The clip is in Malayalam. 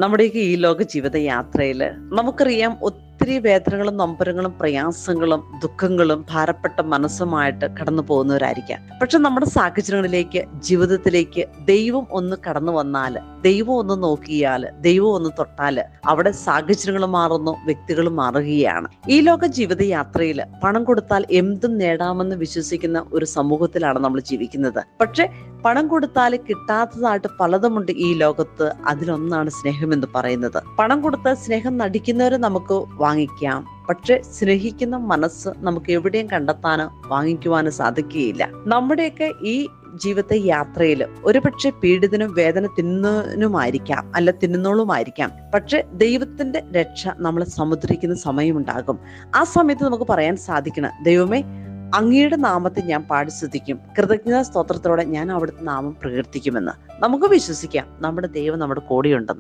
നമ്മുടെയൊക്കെ ഈ ലോക ജീവിത യാത്രയിൽ നമുക്കറിയാം ഒത്തിരി വേദനകളും നൊമ്പരങ്ങളും പ്രയാസങ്ങളും ദുഃഖങ്ങളും ഭാരപ്പെട്ട മനസ്സുമായിട്ട് കടന്നു പോകുന്നവരായിരിക്കാം. പക്ഷെ നമ്മുടെ സാഹചര്യങ്ങളിലേക്ക് ജീവിതത്തിലേക്ക് ദൈവം ഒന്ന് കടന്നു വന്നാൽ, ദൈവം ഒന്ന് നോക്കിയാൽ, ദൈവം ഒന്ന് തൊട്ടാൽ അവിടെ സാഹചര്യങ്ങൾ മാറുന്നു, വ്യക്തികൾ മാറുകയാണ്. ഈ ലോക ജീവിത യാത്രയിൽ പണം കൊടുത്താൽ എന്തും നേടാമെന്ന് വിശ്വസിക്കുന്ന ഒരു സമൂഹത്തിലാണ് നമ്മൾ ജീവിക്കുന്നത്. പക്ഷെ പണം കൊടുത്താൽ കിട്ടാത്തതായിട്ട് പലതുമുണ്ട് ഈ ലോകത്ത്. അതിലൊന്നാണ് സ്നേഹം എന്ന് പറയുന്നത്. പണം കൊടുത്താൽ സ്നേഹം നടിക്കുന്നവരെ നമുക്ക് വാങ്ങിക്കാം, പക്ഷെ സ്നേഹിക്കുന്ന മനസ്സ് നമുക്ക് എവിടെയും കണ്ടെത്താനോ വാങ്ങിക്കുവാനോ സാധിക്കുകയില്ല. നമ്മുടെയൊക്കെ ഈ ജീവിത യാത്രയിൽ ഒരുപക്ഷെ പീഡിതനും വേദന തിന്നുമായിരിക്കാം, അല്ല തിന്നുന്നോളുമായിരിക്കാം. പക്ഷെ ദൈവത്തിന്റെ രക്ഷ നമ്മളെ സമുദ്രിക്കുന്ന സമയമുണ്ടാകും. ആ സമയത്ത് നമുക്ക് പറയാൻ സാധിക്കണം, ദൈവമേ, അങ്ങയുടെ നാമത്തെ ഞാൻ പാടി സ്തുതിക്കും, കൃതജ്ഞതാ സ്തോത്രത്തോടെ ഞാൻ അവിടുത്തെ നാമം പ്രകീർത്തിക്കുമെന്ന്. നമുക്ക് വിശ്വസിക്കാം നമ്മുടെ ദൈവം നമ്മുടെ കൂടെയുണ്ടെന്ന്.